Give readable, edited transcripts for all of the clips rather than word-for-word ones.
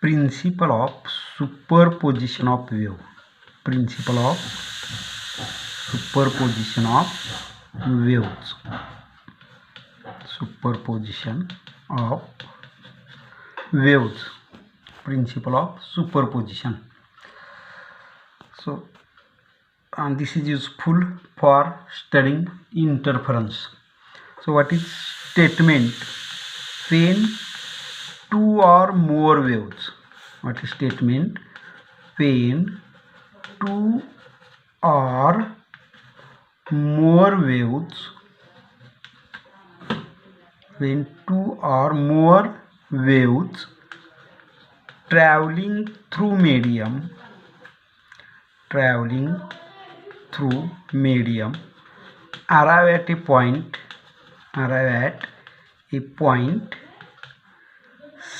principle of superposition of wave. Principle of superposition of waves. Superposition of waves. Principle of superposition. So this is useful for studying interference. So what is statement? When two or more waves. What is statement? When two or more waves. When two or more waves traveling through medium arrive at a point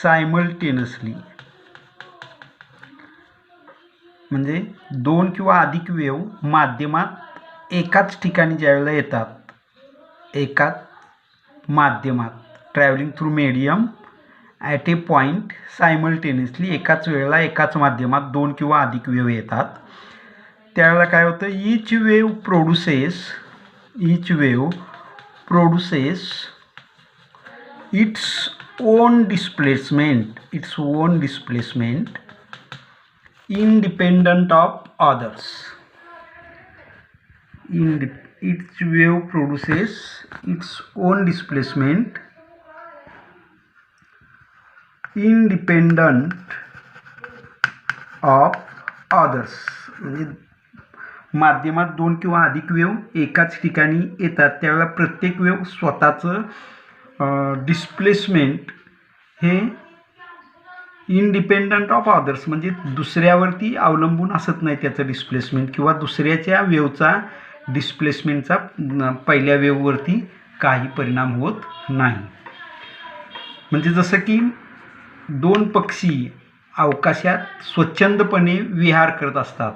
simultaneously. म्हणजे दोन किंवा अधिक wave माध्यमात एकाच ठिकाणी ज्यावेळेला येतात, एकाच माध्यमात travelling through medium at a point simultaneously, एकाच वेळेला एकाच माध्यमात दोन किंवा अधिक वेव्ह येतात, त्यावेळेला काय होतं? Each wave produces its own displacement independent of others. Each wave produces its own displacement independent of others. म्हणजे माध्यमात दोन किंवा अधिक वेव्ह एकाच ठिकाणी येतात, त्यावेळेला प्रत्येक वेव्ह स्वतःचं डिस्प्लेसमेंट हे इंडिपेंडंट ऑफ अदर्स, म्हणजे दुसऱ्यावरती अवलंबून असत नाही त्याचं डिस्प्लेसमेंट, किंवा दुसऱ्याच्या वेव्हचा डिस्प्लेसमेंटचा पहिल्या वेव्हवरती काही परिणाम होत नाही. म्हणजे जसं की दोन पक्षी अवकाशात स्वच्छंदपणे विहार करत असतात,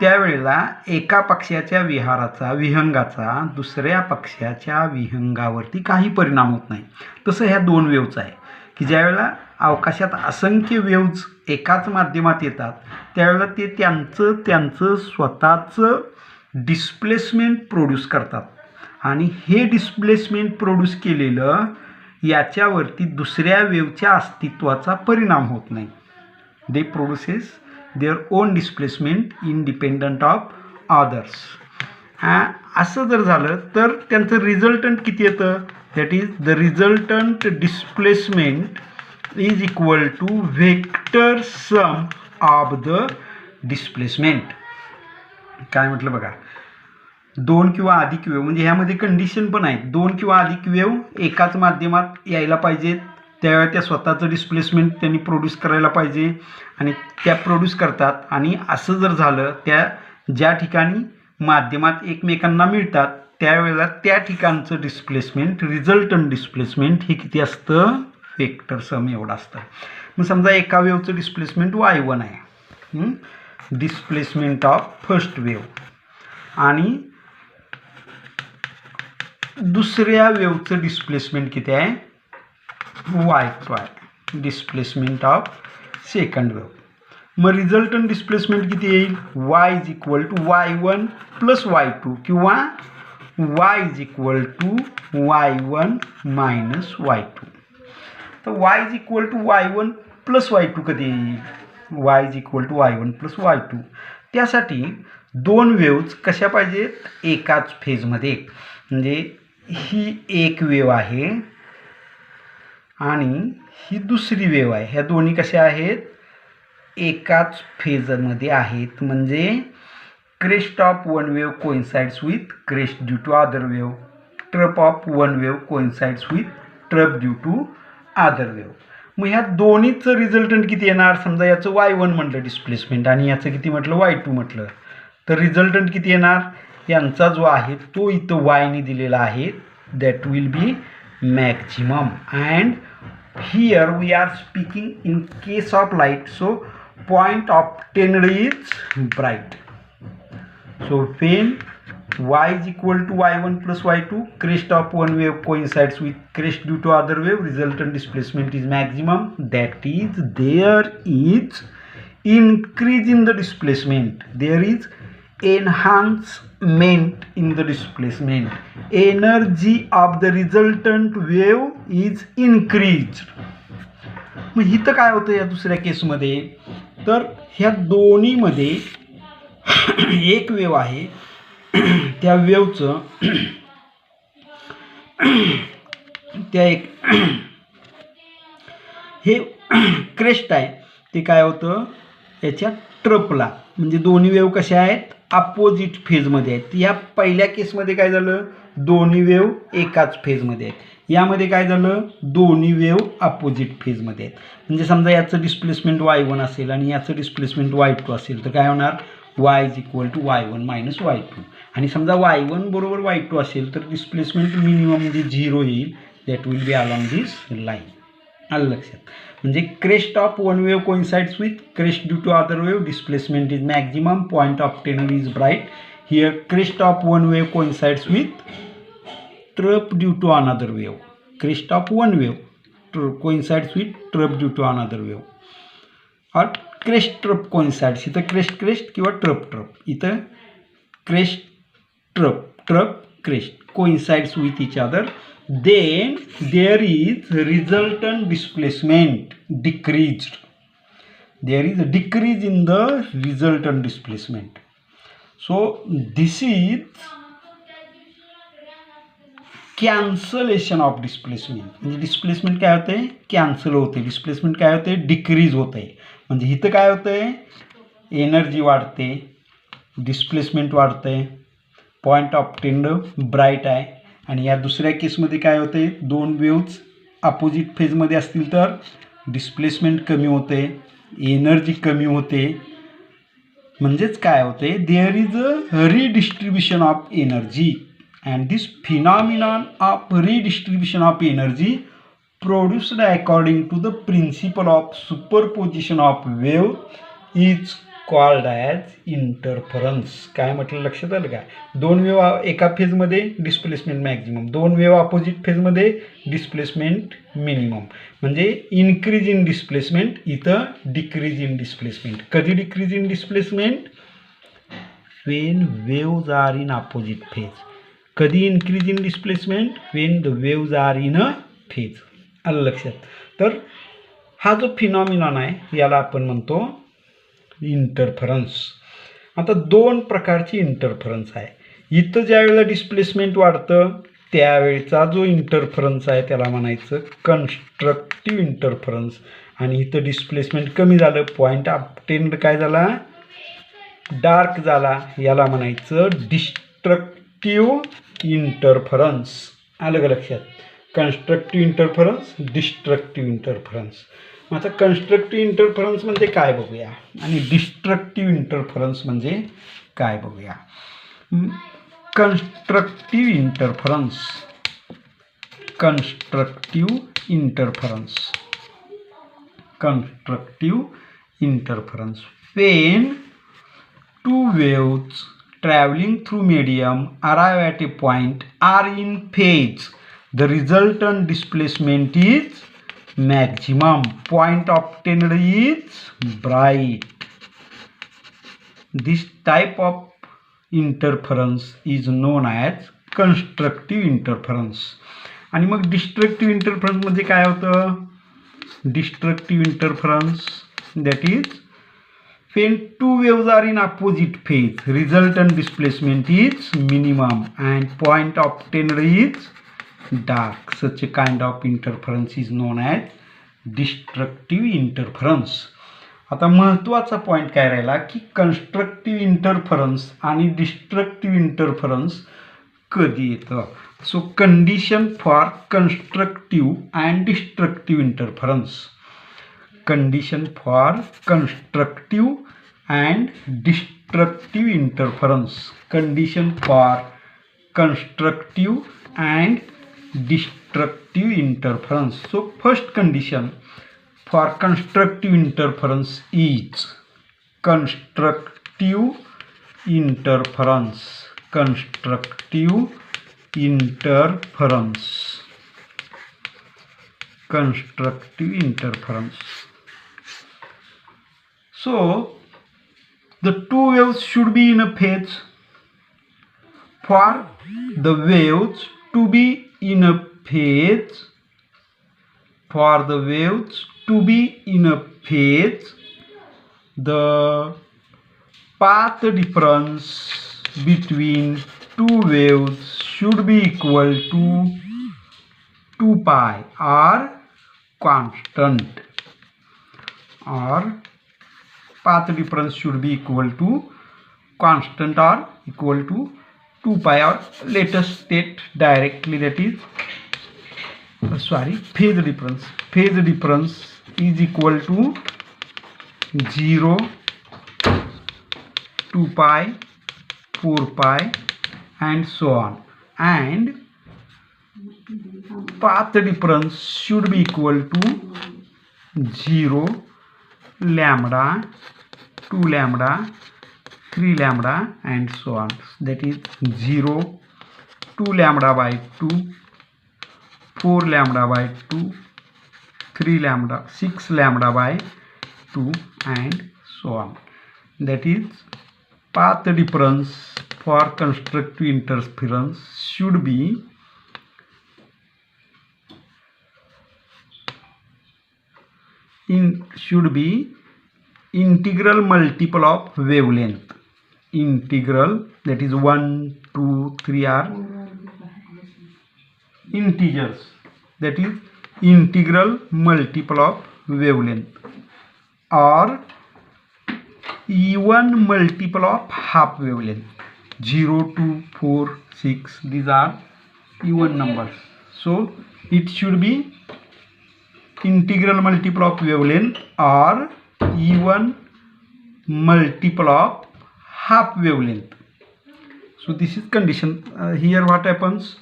त्यावेळेला एका पक्षाच्या विहंगाचा दुसऱ्या पक्षाच्या विहंगावरती काही परिणाम होत नाही. तसं ह्या दोन वेव्हचा आहे की ज्यावेळेला अवकाशात असंख्य वेव्ज एकाच माध्यमात येतात, त्यावेळेला ते त्यांचं स्वतःचं डिस्प्लेसमेंट प्रोड्यूस करतात, आणि हे डिस्प्लेसमेंट प्रोड्यूस केलेलं याच्यावरती दुसऱ्या वेव्हच्या अस्तित्वाचा परिणाम होत नाही. They produces their own displacement independent of others. असं जर झालं तर त्यांचं रिझल्टंट किती येतं? That is the resultant displacement is equal to vector sum of the displacement. काय म्हटलं बघा, दोन किंवा अधिक वेव्ह, म्हणजे ह्यामध्ये कंडिशन पण आहे. दोन किंवा अधिक वेव्ह एकाच माध्यमात यायला पाहिजेत, त्यावेळेला त्या स्वतःचं डिस्प्लेसमेंट त्यांनी प्रोड्यूस करायला पाहिजे, आणि त्या प्रोड्यूस करतात. आणि असं जर झालं, त्या ज्या ठिकाणी माध्यमात एकमेकांना मिळतात त्यावेळेला त्या ठिकाणचं डिस्प्लेसमेंट, रिझल्टंट डिस्प्लेसमेंट हे किती असतं? वेक्टर सम एवढं असतं. मग समजा एका वेव्हचं डिस्प्लेसमेंट y1 आहे, डिस्प्लेसमेंट ऑफ फर्स्ट वेव्ह, आणि दुसऱ्या वेव्हचं डिस्प्लेसमेंट किती आहे? y2 आहे, डिस्प्लेसमेंट ऑफ सेकंड वेव्ह. मग रिझल्टंट डिस्प्लेसमेंट किती येईल? y is equal to y1 plus y2, किंवा y is equal to y1 minus y2. तर y is equal to y1 plus y2 कधी येईल? y is equal to y1 plus y2. त्यासाठी दोन waves कशा पाहिजेत? एकाच फेजमध्ये. म्हणजे ही एक वेव्ह आहे आणि ही दुसरी वेव्ह आहे, ह्या दोन्ही कशा आहेत? एकाच फेजमध्ये आहेत. म्हणजे crest of one wave coincides with crest due to other wave, trough of one wave coincides with trough due to other wave. मग ह्या दोन्हीचं रिझल्टंट किती येणार? समजा याचं y1 म्हटलं डिस्प्लेसमेंट आणि याचं किती म्हटलं? y2 म्हटलं, तर रिझल्टंट किती येणार? यांचा जो आहे तो इथं y ने दिलेला आहे, that will be maximum. And here we are speaking in case of light, so point of टेनड is bright. So when y is equal to y1 plus y2. Crest of one wave coincides with crest due to other wave. Resultant displacement is maximum. That is, there is increase in the displacement. There is enhancement in the displacement. Energy of the resultant wave is increased. मग इथं काय होतं या दुसऱ्या केसमध्ये, तर ह्या दोन्हीमध्ये एक वेव आहे, त्या वेवचं त्या एक हे क्रेस्ट आहे ते काय होतं याच्या ट्रपला, म्हणजे दोन्ही वेव कशा आहेत अपोजिट फेजमध्ये आहेत. या पहिल्या केसमध्ये काय झालं दोन्ही वेव एकाच फेजमध्ये आहेत, यामध्ये काय झालं दोन्ही वेव अपोजिट फेजमध्ये आहेत. म्हणजे समजा याचं डिस्प्लेसमेंट y1 असेल आणि याचं डिस्प्लेसमेंट y2 असेल तर काय होणार y is equal to y1 minus y2. आणि समजा y1 बरोबर y2 असेल तर डिस्प्लेसमेंट मिनिमम म्हणजे 0 येईल. That will be along this line. आलं लक्षात. म्हणजे crest of one wave coincides with crest due to other wave. Displacement is maximum. Point of tenor is bright. Here crest of one wave coincides with trough due to another wave. Crest of one wave coincides with trough due to another wave. और crest trough coincides. इथं crest crest किंवा trough trough. इथं crest trough trough crest coincides with each other. Then there is resultant displacement decreased. There is a decrease in the resultant displacement. So this is cancellation of displacement. म्हणजे displacement काय होते cancel होते. Displacement काय होते decrease होते. म्हणजे इथं काय होते एनर्जी वाढते, डिस्प्लेसमेंट वाढते, पॉईंट ऑफ टेंडर ब्राईट आहे. आणि या दुसऱ्या केसमध्ये काय होते दोन वेव्स अपोजिट फेजमध्ये असतील तर डिस्प्लेसमेंट कमी होते, एनर्जी कमी होते. म्हणजेच काय होते there is a redistribution of energy. And this phenomenon of redistribution of energy produced according to the principle of superposition of wave is called as interference. काय म्हटलं लक्षात आलं का. दोन वेव एका फेजमध्ये डिस्प्लेसमेंट मॅक्झिमम, दोन वेव अपोजिट फेजमध्ये डिस्प्लेसमेंट मिनिमम. म्हणजे इन्क्रीज इन डिस्प्लेसमेंट, इथं डिक्रीज इन डिस्प्लेसमेंट. कधी decrease in displacement when waves are in opposite phase. कधी increase in displacement Wien the waves are in a phase. आलं लक्षात. तर हा जो फिनॉमिनॉन आहे याला आपण म्हणतो इंटरफरन्स. आता दोन प्रकारची इंटरफरन्स आहे. इथं ज्या वेळेला डिस्प्लेसमेंट वाढतं त्यावेळेचा जो इंटरफरन्स आहे त्याला म्हणायचं कन्स्ट्रक्टिव्ह इंटरफरन्स. आणि इथं डिस्प्लेसमेंट कमी झालं, पॉईंट ऑफ टेंड काय झाला डार्क झाला, याला म्हणायचं डिस्ट्रक्टिव्ह इंटरफरन्स. आलं का लक्षात. Constructive interference, destructive interference. आता कन्स्ट्रक्टिव्ह इंटरफरन्स म्हणजे काय बघूया आणि डिस्ट्रक्टिव्ह इंटरफरन्स म्हणजे काय बघूया. Constructive interference, constructive interference, constructive interference. Wien two waves traveling through medium arrive at a point are in phase, the resultant displacement is maximum. Point obtained is bright. This type of interference is known as constructive interference. आणि मग destructive interference मध्ये काय होतं. Destructive interference that is when two waves are in opposite phase, resultant displacement is minimum and point obtained is dark. Such a kind of interference is known as destructive interference. आता महत्त्वाचा point काय राहिला की constructive interference आणि destructive interference कधी येतं. So condition for constructive and destructive interference. Condition for constructive and destructive interference. Condition for constructive and destructive interference. So first condition for constructive interference is constructive interference. constructive interference. Constructive interference. So the two waves should be in a phase. For the waves to be in a phase, the path difference between two waves should be equal to 2 pi or constant, or path difference should be equal to constant or equal to 2 pi, or let us state directly, that is phase difference. Phase difference is equal to 0, 2 pi, 4 pi and so on, and path difference should be equal to 0, lambda, 2 lambda, 3 lambda and so on. That is 0, 2 lambda by 2, 4 lambda by 2, 3 lambda, 6 lambda by 2 and so on. That is path difference for constructive interference should be integral multiple of wavelength. Integral, that is 1, 2, 3 are integers, that is integral multiple of wavelength, or even multiple of half wavelength. 0, 2, 4, 6, these are even numbers. So it should be integral multiple of wavelength or even multiple of half wavelength. So this is condition. Here what happens,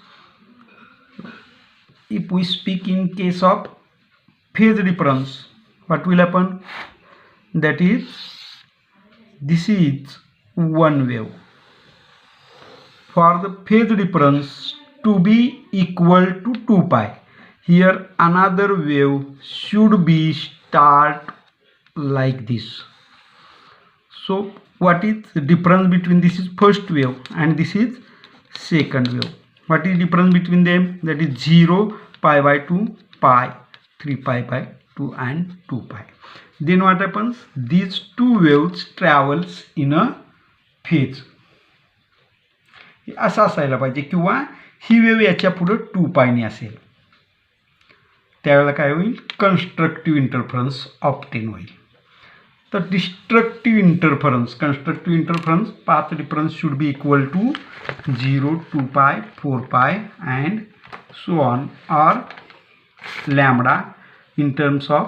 if we speak in case of phase difference, what will happen, that is this is one wave. For the phase difference to be equal to 2 pi, here another wave should be start like this. So what is the difference between this is first wave and this is second wave? What is difference between them? That is 0, pi by 2, pi, 3 pi by 2 and 2 pi. Then what happens? These two waves travels in a phase. असं असायला पाहिजे, किंवा ही wave याच्या पुढे 2 Payne असेल, त्यावेळेला काय होईल, कन्स्ट्रक्टिव्ह इंटरफरन्स ऑब्टेन होईल. तर destructive interference, constructive interference path difference should be equal to 0, 2 पाय, 4 पाय and so on, or lambda in terms of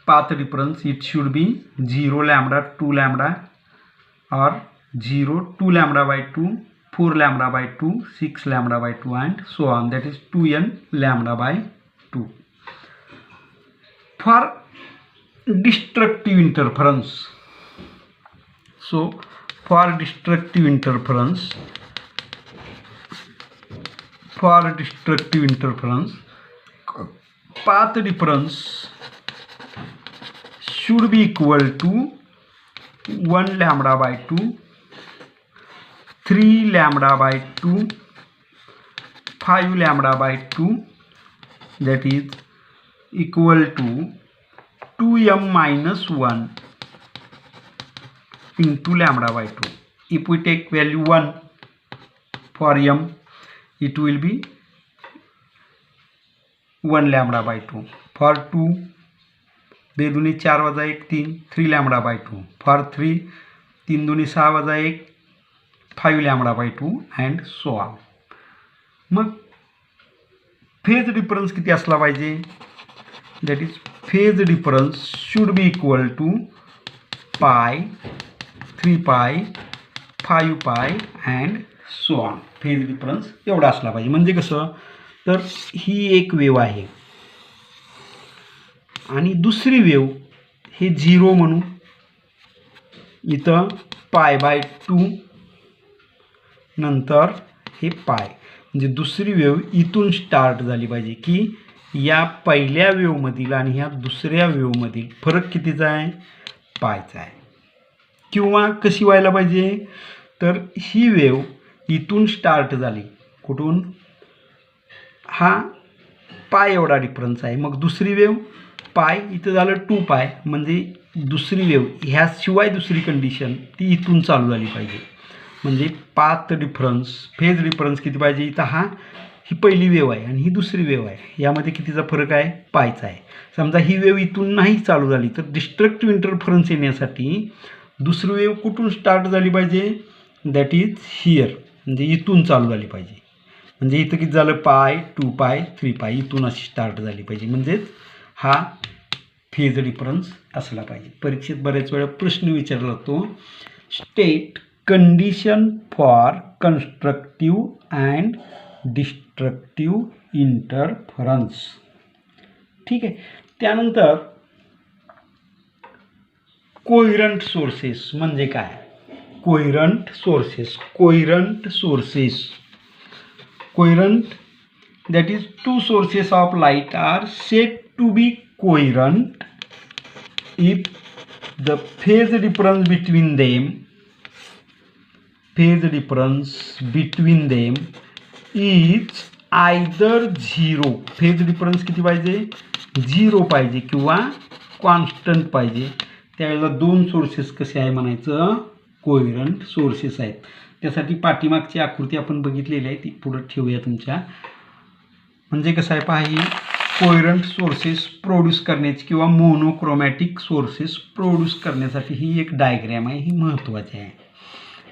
path difference, it should be 0 lambda, 2 lambda, or 0, 2 lambda by 2, 4 lambda by 2, 6 lambda by 2 and so on, that is 2n lambda by 2. For destructive interference, so for destructive interference, path difference should be equal to 1 lambda by 2, 3 lambda by 2, 5 lambda by 2, that is equal to 2m minus 1 into lambda by 2. If we take value 1 for m, it will be 1 lambda by 2. For 2, 2 दूनी 4 वजा 1 3, 3 lambda by 2. For 3, 3 दूनी 6 वजा 1, 5 lambda by 2 and so on. मग phase difference किती असला पाहिजे? That is phase difference should be equal to pi, 3 pi, 5 pi and so on. Phase difference एवढा असला पाहिजे. म्हणजे कसं, तर ही एक वेव आहे आणि दुसरी वेव हे 0 म्हणू, इथं π/2 नंतर हे पाय, म्हणजे दुसरी वेव इथून स्टार्ट झाली पाहिजे की या पहिल्या वेवमधील आणि ह्या दुसऱ्या वेवमधील फरक कितीचा आहे, पायचा आहे. किंवा कशी व्हायला पाहिजे, तर ही वेव इथून स्टार्ट झाली, कुठून, हा पाय एवढा डिफरन्स आहे, मग दुसरी वेव पाय, इथं झालं 2π, म्हणजे दुसरी वेव ह्याशिवाय दुसरी कंडिशन ती इथून चालू झाली पाहिजे. म्हणजे पाथ डिफरन्स, फेज डिफरन्स किती पाहिजे, इथं ही पहिली वेव आहे आणि ही दुसरी वेव आहे, यामध्ये कितीचा फरक आहे, पायचा आहे. समजा ही वेव इथून नाही चालू झाली तर डिस्ट्रक्टिव्ह इंटरफरन्स येण्यासाठी दुसरी वेव कुठून स्टार्ट झाली पाहिजे, दॅट इज हिअर, म्हणजे इथून चालू झाली पाहिजे. म्हणजे इथं किती झालं, π, 2π, 3π, इथून अशी स्टार्ट झाली पाहिजे, म्हणजेच हा फेज डिफरन्स असला पाहिजे. परीक्षेत बऱ्याच वेळा प्रश्न विचारला जातो, state condition for constructive and destructive interference. ठीक आहे. त्यानंतर कोहिरंट सोर्सेस म्हणजे काय, कोहिरंट sources, कोहिरंट that is two sources of light are said to be coherent if the phase difference between them is either zero, phase difference किती पाहिजे, 0 पाहिजे किंवा constant पाहिजे. त्यावेळेला दोन सोर्सेस कसे आहे म्हणायचं, कोहिरंट सोर्सेस आहेत. त्यासाठी पाठीमागची आकृती आपण बघितलेली आहे, ती पुढे ठेवूया तुमच्या. म्हणजे कसं आहे पहा, ही कोहिरंट सोर्सेस प्रोड्यूस करण्याची किंवा मोनोक्रोमॅटिक सोर्सेस प्रोड्यूस करण्यासाठी ही एक डायग्रॅम आहे, ही महत्त्वाची आहे.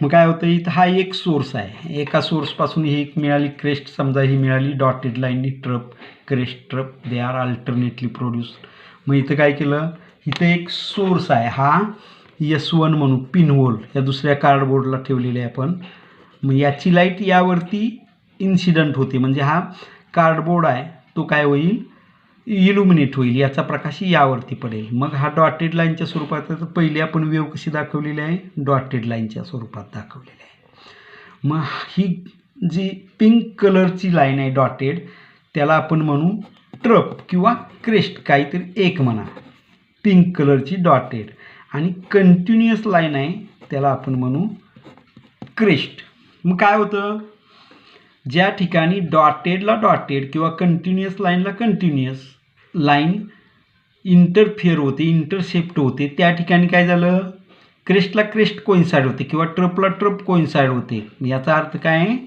मग काय होतं, इथं हा एक सोर्स आहे, एका सोर्सपासून ही एक मिळाली क्रेस्ट, समजा ही मिळाली डॉटेड लाईननी trough, crest trough, they are alternately produced. मग इथं काय केलं, इथं एक सोर्स आहे, हा S1 म्हणू, पिन होल या दुसऱ्या कार्डबोर्डला ठेवलेले आहे आपण. मग याची लाईट यावरती इन्सिडंट होते, म्हणजे हा कार्डबोर्ड आहे तो काय होईल, इल्युमिनेट होईल, याचा प्रकाश यावरती पडेल. मग हा डॉटेड लाईनच्या स्वरूपात आहे, तर पहिली आपण वेव कशी दाखवलेली आहे, डॉटेड लाईनच्या स्वरूपात दाखवलेली आहे. मग ही जी पिंक कलरची लाईन आहे डॉटेड, त्याला आपण म्हणू ट्रप किंवा क्रेस्ट, काहीतरी एक म्हणा, पिंक कलरची डॉटेड. आणि कंटिन्युअस लाईन आहे त्याला आपण म्हणू क्रेस्ट. मग काय होतं, ज्या ठिकाणी डॉटेडला डॉटेड किंवा कंटिन्युअस लाईनला कंटिन्युअस लाईन इंटरफिअर होते, इंटरसेप्ट होते, त्या ठिकाणी काय झालं, क्रेस्टला क्रेस्ट कोइन्साइड होते किंवा ट्रपला ट्रप कोइन्साइड होते. याचा अर्थ काय आहे,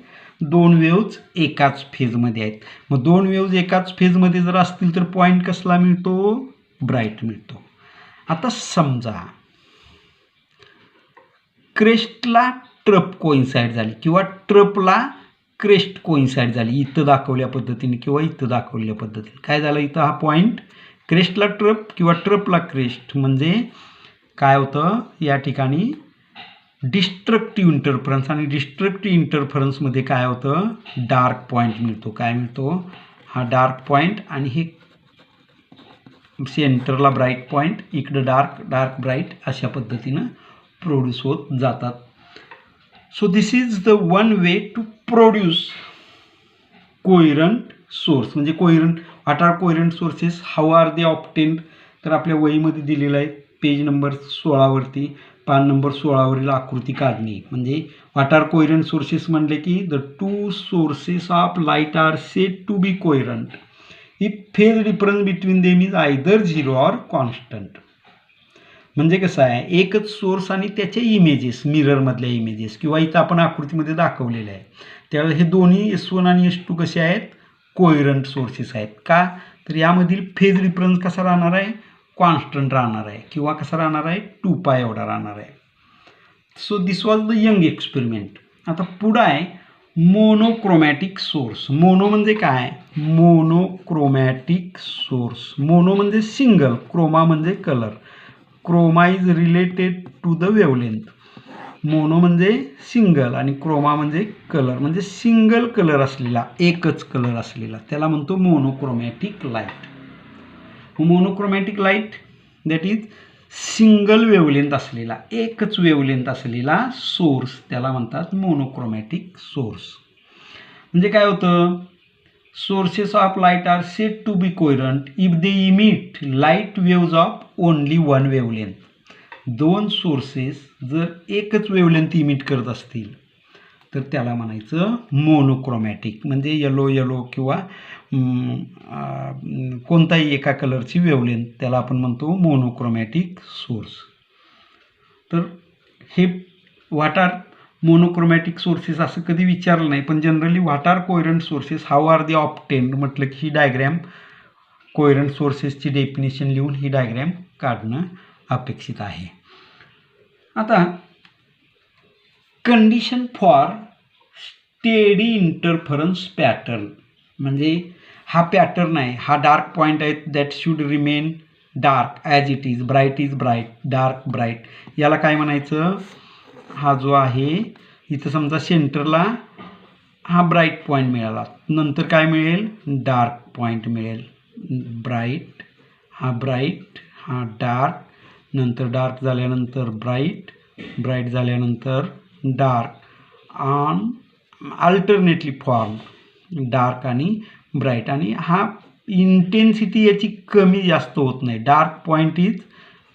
दोन वेव्ज एकाच फेजमध्ये आहेत. मग दोन वेव्ज एकाच फेजमध्ये जर असतील तर पॉईंट कसला मिळतो, ब्राईट मिळतो. आता समजा क्रेस्टला ट्रप कोइन्साइड झाली किंवा ट्रपला क्रेस्ट कोइन्साइड झाली, इथं दाखवल्या पद्धतीने किंवा इथं दाखवलेल्या पद्धतीने, काय झालं, इथं हा पॉईंट क्रेस्टला ट्रप किंवा ट्रपला क्रेस्ट, म्हणजे काय होतं, या ठिकाणी डिस्ट्रक्टिव्ह इंटरफरन्स, आणि डिस्ट्रक्टिव्ह इंटरफरन्समध्ये काय होतं, डार्क पॉईंट मिळतो. काय मिळतो, हा डार्क पॉईंट, आणि हे सेंटरला ब्राईट पॉईंट, इकडं डार्क डार्क ब्राईट, अशा पद्धतीनं प्रोड्यूस होत जातात. So this is the one way to produce coherent source. म्हणजे coherent, what are coherent sources, how are they obtained, तर आपल्या वहीमध्ये दिलेलं आहे, पेज नंबर 16वरती, पान नंबर 16वरील आकृती काढणे. म्हणजे व्हॉट आर कोहिरंट सोर्सेस म्हणले की the two sources of light are said to be coherent if phase difference between them is either 0 or constant. म्हणजे कसं आहे, एकच सोर्स आणि त्याचे इमेजेस, मिररमधल्या इमेजेस, किंवा इथं आपण आकृतीमध्ये दाखवलेले आहे, त्यावेळेला हे दोन्ही S1 आणि S2 कसे आहेत, कोहिरंट सोर्सेस आहेत. का, तर यामधील फेज डिफरन्स कसा राहणार आहे, कॉन्स्टंट राहणार आहे, किंवा कसा राहणार आहे, 2π एवढा राहणार आहे. So this was the Young experiment. आता पुढं आहे मोनोक्रोमॅटिक सोर्स. मोनो म्हणजे काय, मोनोक्रोमॅटिक सोर्स, मोनो म्हणजे सिंगल, क्रोमा म्हणजे colour, chroma is related to the wavelength. Mono म्हणजे सिंगल आणि क्रोमा म्हणजे कलर, म्हणजे सिंगल कलर असलेला, एकच कलर असलेला, त्याला म्हणतो monochromatic light. Monochromatic light that is single wavelength असलेला, एकच वेवलेंथ असलेला सोर्स त्याला म्हणतात मोनोक्रोमॅटिक सोर्स. म्हणजे काय होतं, sources of light are said to be coherent if they emit light waves of only one wavelength. दोन सोर्सेस जर एकच वेवलेंथ इमिट करत असतील तर त्याला म्हणायचं मोनोक्रोमॅटिक. म्हणजे येलो येलो किंवा कोणताही एका कलरची वेवलेंथ त्याला आपण म्हणतो मोनोक्रोमॅटिक सोर्स. तर हे व्हॉट आर मोनोक्रोमॅटिक सोर्सेस असं कधी विचारलं नाही, पण generally what are coherent sources, how are they obtained म्हटलं की ही डायग्रॅम कोहेरंट सोर्सेसची डेफिनेशन लिहून ही डायग्रॅम काढणं अपेक्षित आहे. आता condition for steady interference pattern, म्हणजे हा पॅटर्न आहे, हा डार्क पॉईंट आहे, that should remain dark as it is, bright is bright, dark bright. याला काय म्हणायचं, हा जो आहे इथं समजा सेंटरला हा ब्राईट पॉईंट मिळाला, नंतर काय मिळेल, डार्क पॉईंट मिळेल. ब्राईट, हा ब्राईट, हा डार्क, नंतर डार्क झाल्यानंतर ब्राईट, ब्राईट झाल्यानंतर dark, on alternately form dark आणि ब्राईट. आणि हा इंटेन्सिटी याची कमी जास्त होत नाही. Dark point is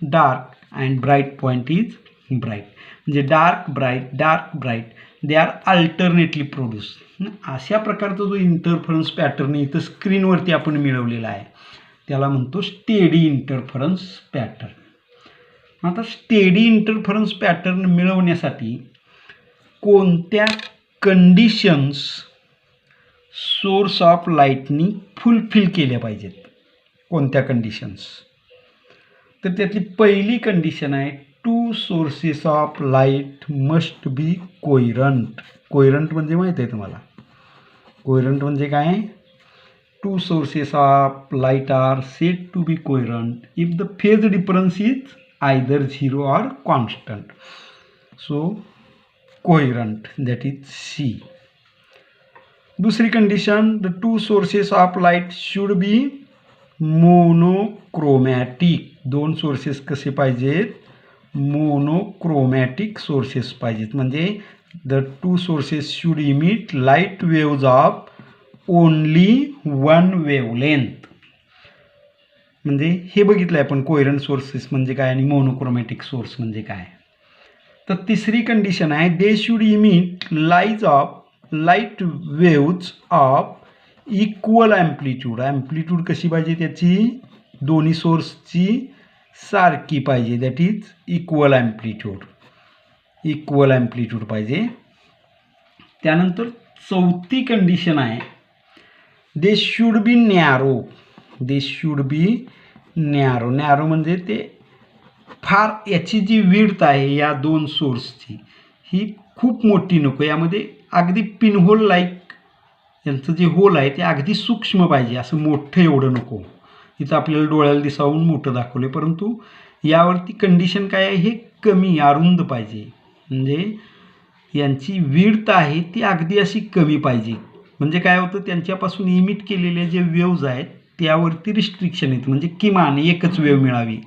dark and bright point is bright. म्हणजे dark bright they are alternately produce. अशा प्रकारचा जो इंटरफरन्स पॅटर्न इथं स्क्रीनवरती आपण मिळवलेला आहे त्याला म्हणतो स्टेडी इंटरफरन्स पॅटर्न. आता स्टेडी इंटरफरन्स पॅटर्न मिळवण्यासाठी कोणत्या कंडिशन्स सोर्स ऑफ लाईटनी फुलफिल केल्या पाहिजेत, कोणत्या कंडिशन्स, तर त्यातली पहिली कंडिशन आहे two sources of light must be coherent. Coherent म्हणजे माहीत आहे तुम्हाला, कोहेरंट म्हणजे काय, two sources of light are said to be coherent if the phase difference is either 0 or constant. So coherent, that is C. दुसरी condition, the two sources of light should be monochromatic. दोन sources कसे पाहिजेत, monochromatic sources पाहिजेत. म्हणजे the two sources should emit light waves of only one wavelength. म्हणजे हे बघितलं आपण कोहेरंट सोर्सेस म्हणजे काय आणि मोनोक्रोमॅटिक सोर्स म्हणजे काय. तर तिसरी कंडिशन आहे, they should emit light waves of equal amplitude. Amplitude कशी पाहिजे त्याची, दोन्ही सोर्सची सारखी पाहिजे, that is equal amplitude, equal amplitude पाहिजे. त्यानंतर चौथी कंडिशन आहे, they should be narrow. They should be narrow. Narrow म्हणजे ते फार याची जी विड्थ आहे या दोन सोर्सची ही खूप मोठी नको, यामध्ये अगदी पिनहोल लाईक यांचं जे होल आहे ते अगदी सूक्ष्म पाहिजे, असं मोठं एवढं नको. इथं आपल्याला डोळ्याला दिसावून मोठं दाखवले, परंतु यावरती कंडिशन काय आहे, हे कमी अरुंद पाहिजे. म्हणजे यांची विड्थ आहे ती अगदी अशी कमी पाहिजे. म्हणजे काय होतं, त्यांच्यापासून इमिट केलेले जे वेव्ज आहेत त्यावरती रिस्ट्रिक्शन येतं. म्हणजे किमान एकच वेव्ह मिळावी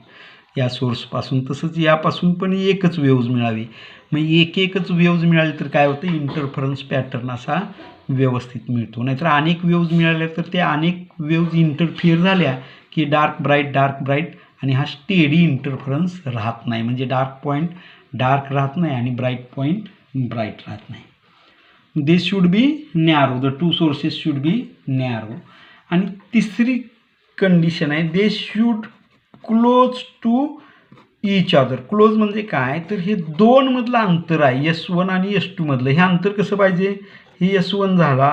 या सोर्सपासून, तसंच यापासून पण एकच वेव्ज मिळावी. मग एकच वेव्ज मिळाली तर काय होतं, इंटरफरन्स पॅटर्न असा व्यवस्थित मिळतो. नाहीतर अनेक वेव्ज मिळाल्या तर त्या अनेक वेव्ज इंटरफिअर झाल्या की डार्क ब्राईट आणि हा स्टेडी इंटरफरन्स राहत नाही. म्हणजे डार्क पॉईंट डार्क राहत नाही आणि ब्राईट पॉईंट ब्राईट राहत नाही. They should be narrow, the two sources should be narrow. आणि तिसरी कंडिशन आहे, they should close to each other. Close म्हणजे काय, तर हे दोन मधलं अंतर आहे S1 आणि S2 मधलं, हे अंतर कसं पाहिजे, हे S1 झाला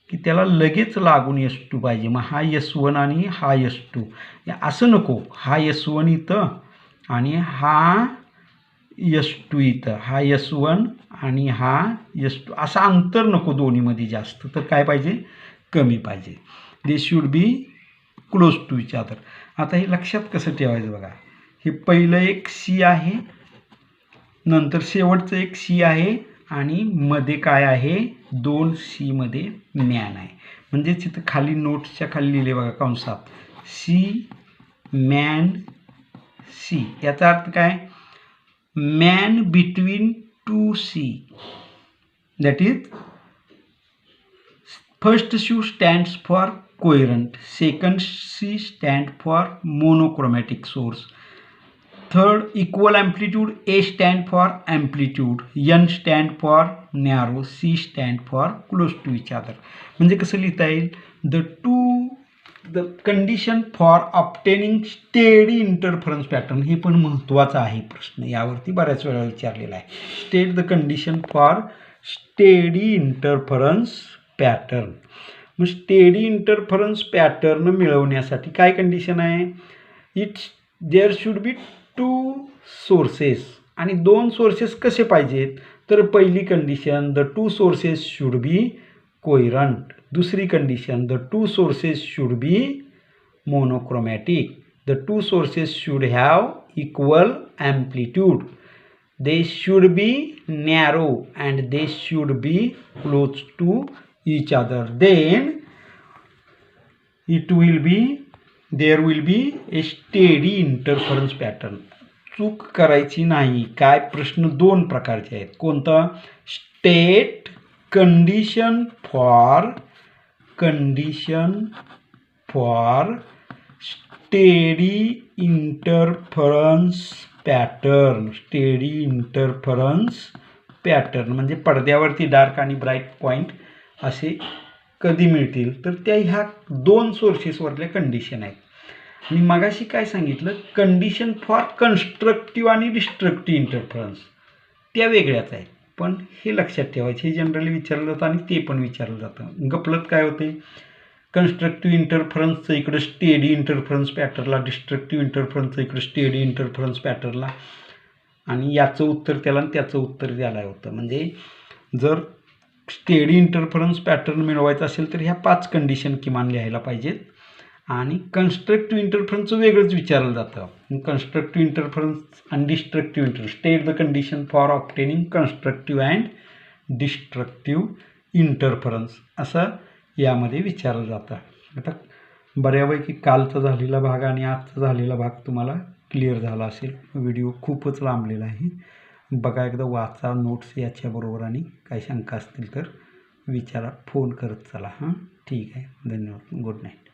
की त्याला लगेच लागून S2 पाहिजे. मग हा S1 आणि हा S2 असं नको, हा S1 इथं आणि हा S2 इथं, हा S1 आणि हा S2 असं अंतर नको दोन्हीमध्ये जास्त, तर काय पाहिजे, कमी पाहिजे. They should be close to each other. आता हे लक्षात कसं ठेवायचं बघा, हे पहिलं एक C आहे, नंतर शेवटचं एक C आहे आणि मध्ये काय आहे, 2C मध्ये मॅन आहे. म्हणजे तिथं खाली नोट्सच्या खाली लिहिले बघा कंसात, C मॅन सी याचा अर्थ काय mean between two C that is first C stands for coherent second C stand for monochromatic source third equal amplitude A stand for amplitude N stand for narrow C stand for close to each other म्हणजे कसं लिहिता येईल the condition for obtaining steady interference pattern हे पण महत्त्वाचा आहे प्रश्न यावरती बऱ्याच वेळा विचारलेला आहे state the condition for steady interference pattern मग स्टेडी इंटरफरन्स पॅटर्न मिळवण्यासाठी काय कंडिशन आहे it's there should be two sources आणि दोन सोर्सेस कसे पाहिजेत तर पहिली condition the two sources should be coherent दूसरी condition the two sources should be monochromatic the two sources should have equal amplitude they should be narrow and they should be close to each other then there will be a steady interference pattern चूक करायची नाही काय प्रश्न दोन प्रकारचे आहेत कोणता state condition for steady interference pattern म्हणजे पडद्यावरती डार्क आणि ब्राईट पॉईंट असे कधी मिळतील तर त्या ह्या दोन सोर्सेसवरल्या कंडिशन आहेत मी मगाशी काय सांगितलं कंडिशन फॉर कन्स्ट्रक्टिव्ह आणि डिस्ट्रक्टिव्ह इंटरफरन्स त्या वेगळ्याच आहेत पण हे लक्षात ठेवायचे हे जनरली विचारलं जातं आणि ते पण विचारलं जातं गफलत काय होते कन्स्ट्रक्टिव्ह इंटरफरन्सचं इकडं स्टेडी इंटरफरन्स पॅटर्नला डिस्ट्रक्टिव्ह इंटरफरन्सचं इकडं स्टेडी इंटरफरन्स पॅटर्नला आणि याचं उत्तर त्याला आणि त्याचं उत्तर त्याला होतं म्हणजे जर स्टेडी इंटरफरन्स पॅटर्न मिळवायचं असेल तर ह्या 5 कंडिशन किमान लिहायला पाहिजेत आणि कन्स्ट्रक्टिव्ह इंटरफरन्सचं वेगळंच विचारलं जातं कन्स्ट्रक्टिव्ह इंटरफरन्स आणि destructive state the condition for obtaining constructive and destructive interference असं यामध्ये विचारलं जातं आता बऱ्यापैकी कालचा झालेला भाग आणि आजचा झालेला भाग तुम्हाला क्लिअर झाला असेल व्हिडिओ खूपच लांबलेला आहे बघा एकदा वाचा नोट्स याच्याबरोबर आणि काही शंका असतील तर विचारा फोन करत चला हां ठीक आहे धन्यवाद गुड नाईट